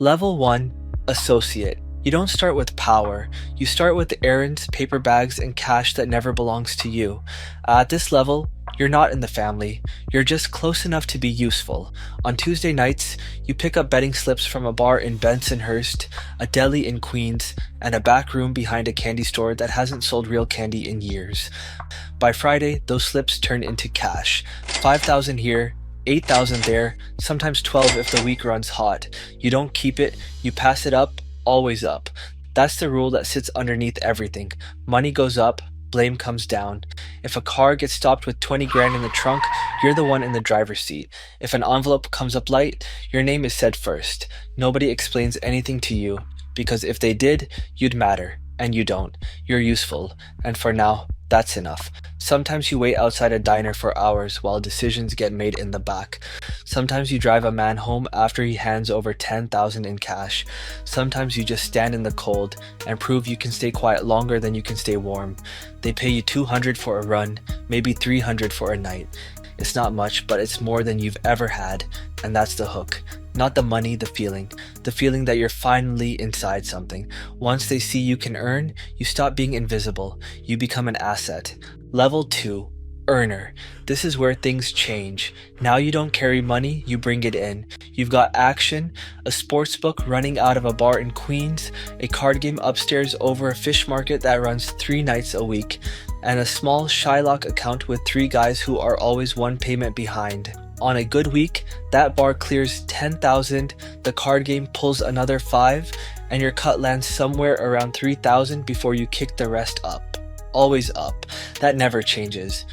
Level 1, Associate. You don't start with power. You start with errands, paper bags, and cash that never belongs to you. At this level, you're not in the family. You're just close enough to be useful. On Tuesday nights, you pick up betting slips from a bar in Bensonhurst, a deli in Queens, and a back room behind a candy store that hasn't sold real candy in years. By Friday, those slips turn into cash. 5,000 here, 8,000 there, sometimes 12 if the week runs hot. You don't keep it, you pass it up, always up. That's the rule that sits underneath everything. Money goes up, blame comes down. If a car gets stopped with 20 grand in the trunk, you're the one in the driver's seat. If an envelope comes up light, your name is said first. Nobody explains anything to you, because if they did, you'd matter, and you don't. You're useful, and for now, that's enough. Sometimes you wait outside a diner for hours while decisions get made in the back. Sometimes you drive a man home after he hands over 10,000 in cash. Sometimes you just stand in the cold and prove you can stay quiet longer than you can stay warm. They pay you 200 for a run, maybe 300 for a night. It's not much, but it's more than you've ever had, and that's the hook. Not the money, the feeling that you're finally inside something. Once they see you can earn, you stop being invisible. You become an asset. Level 2, Earner. This is where things change. Now you don't carry money, you bring it in. You've got action, a sports book running out of a bar in Queens, a card game upstairs over a fish market that runs 3 nights a week, and a small Shylock account with 3 guys who are always one payment behind. On a good week, that bar clears 10,000, the card game pulls another 5, and your cut lands somewhere around 3,000 before you kick the rest up. Always up. That never changes.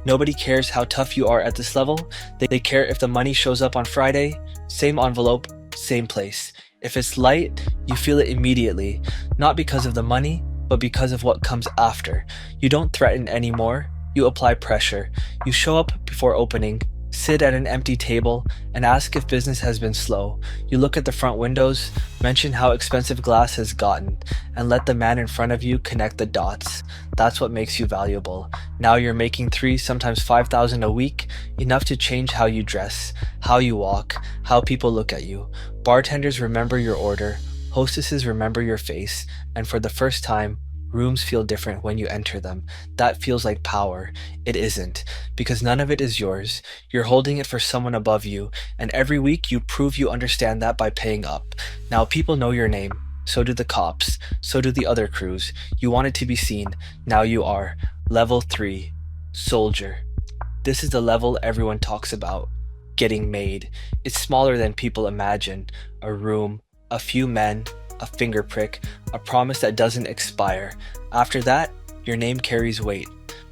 Nobody cares how tough you are at this level. They care if the money shows up on Friday, same envelope, same place. If it's light, you feel it immediately, not because of the money, but because of what comes after. You don't threaten anymore, you apply pressure. You show up before opening, sit at an empty table, and ask if business has been slow. You look at the front windows, mention how expensive glass has gotten, and let the man in front of you connect the dots. That's what makes you valuable. Now you're making 3, sometimes 5,000 a week, enough to change how you dress, how you walk, how people look at you. Bartenders remember your order, hostesses remember your face, and for the first time, rooms feel different when you enter them. That feels like power. It isn't, because none of it is yours. You're holding it for someone above you, and every week you prove you understand that by paying up. Now people know your name. So do the cops. So do the other crews. You wanted to be seen. Now you are. Level 3, Soldier. This is the level everyone talks about. Getting made. It's smaller than people imagine. A room, a few men, a finger prick, a promise that doesn't expire. After that, your name carries weight.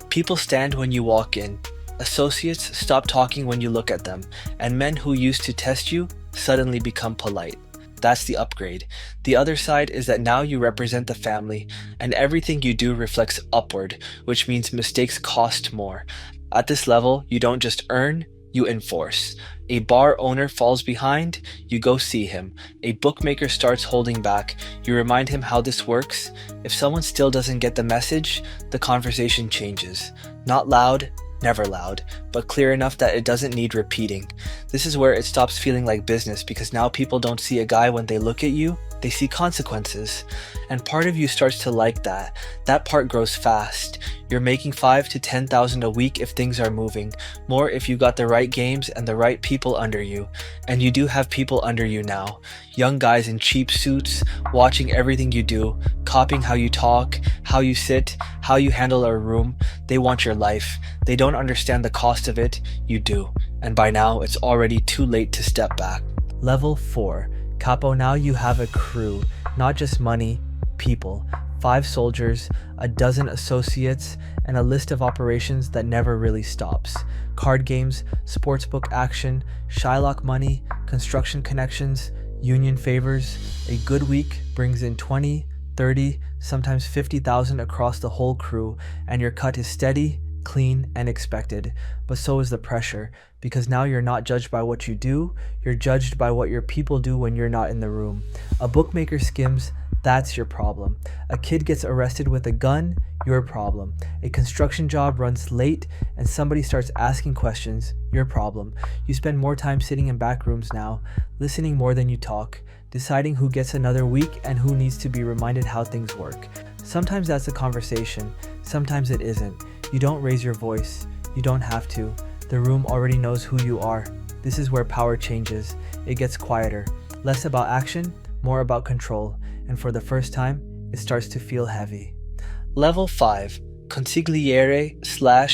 People stand when you walk in. Associates stop talking when you look at them, and men who used to test you suddenly become polite. That's the upgrade. The other side is that now you represent the family, and everything you do reflects upward, which means mistakes cost more. At this level, you don't just earn, you enforce. A bar owner falls behind, you go see him. A bookmaker starts holding back, you remind him how this works. If someone still doesn't get the message, the conversation changes. Not loud, never loud, but clear enough that it doesn't need repeating. This is where it stops feeling like business, because now people don't see a guy when they look at you, they see consequences. And part of you starts to like that. That part grows fast. You're making 5 to 10,000 a week if things are moving. More if you got the right games and the right people under you. And you do have people under you now. Young guys in cheap suits, watching everything you do, copying how you talk, how you sit, how you handle a room. They want your life. They don't understand the cost of it. You do. And by now, it's already too late to step back. Level 4. Capo, now you have a crew, not just money, people. 5 soldiers, a dozen associates, and a list of operations that never really stops. Card games, sportsbook action, Shylock money, construction connections, union favors. A good week brings in 20, 30, sometimes 50,000 across the whole crew, and your cut is steady, clean, and expected. But so is the pressure, because now you're not judged by what you do, you're judged by what your people do when you're not in the room. A bookmaker skims, that's your problem. A kid gets arrested with a gun, your problem. A construction job runs late and somebody starts asking questions, your problem. You spend more time sitting in back rooms now, listening more than you talk, deciding who gets another week and who needs to be reminded how things work. Sometimes that's a conversation, sometimes it isn't. You don't raise your voice, you don't have to. The room already knows who you are. This is where power changes. It gets quieter, less about action, more about control, and for the first time, it starts to feel heavy. Level 5. Consigliere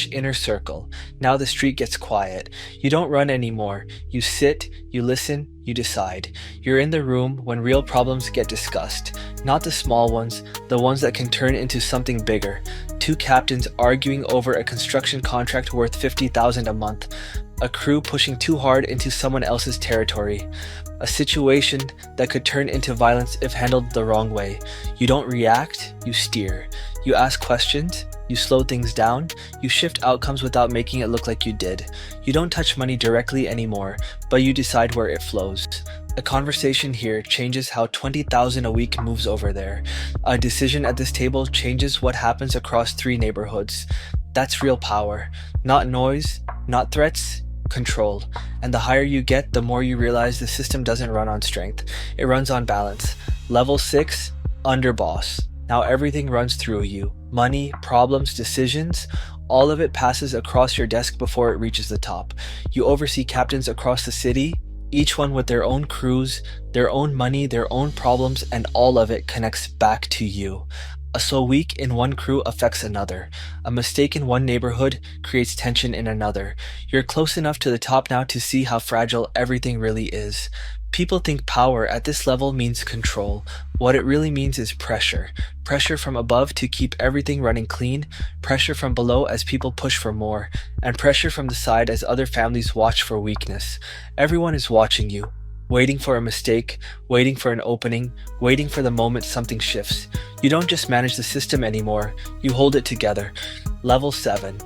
/ inner circle. Now the street gets quiet. You don't run anymore. You sit, you listen, you decide. You're in the room when real problems get discussed. Not the small ones, the ones that can turn into something bigger. Two captains arguing over a construction contract worth $50,000 a month. A crew pushing too hard into someone else's territory. A situation that could turn into violence if handled the wrong way. You don't react, you steer. You ask questions, you slow things down, you shift outcomes without making it look like you did. You don't touch money directly anymore, but you decide where it flows. A conversation here changes how 20,000 a week moves over there. A decision at this table changes what happens across 3 neighborhoods. That's real power. Not noise, not threats, control. And the higher you get, the more you realize the system doesn't run on strength. It runs on balance. Level 6, underboss. Now everything runs through you. Money, problems, decisions, all of it passes across your desk before it reaches the top. You oversee captains across the city, each one with their own crews, their own money, their own problems, and all of it connects back to you. A slow week in one crew affects another. A mistake in one neighborhood creates tension in another. You're close enough to the top now to see how fragile everything really is. People think power at this level means control. What it really means is pressure. Pressure from above to keep everything running clean, pressure from below as people push for more, and pressure from the side as other families watch for weakness. Everyone is watching you, waiting for a mistake, waiting for an opening, waiting for the moment something shifts. You don't just manage the system anymore, you hold it together. Level 7.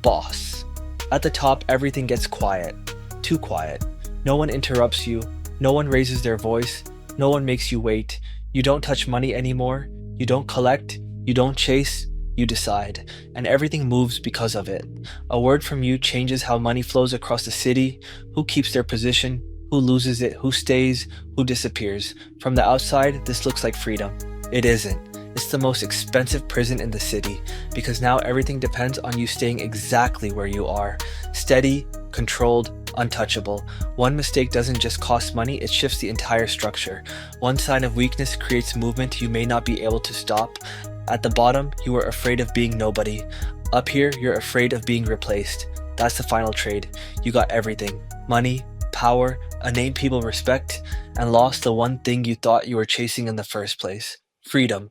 Boss. At the top, everything gets quiet. Too quiet. No one interrupts you. No one raises their voice. No one makes you wait. You don't touch money anymore. You don't collect. You don't chase. You decide. And everything moves because of it. A word from you changes how money flows across the city, who keeps their position, who loses it, who stays, who disappears. From the outside, this looks like freedom. It isn't. It's the most expensive prison in the city, because now everything depends on you staying exactly where you are. Steady, controlled, untouchable. One mistake doesn't just cost money, it shifts the entire structure. One sign of weakness creates movement you may not be able to stop. At the bottom, you are afraid of being nobody. Up here, you're afraid of being replaced. That's the final trade. You got everything. Money, power, a name people respect, and lost the one thing you thought you were chasing in the first place. Freedom.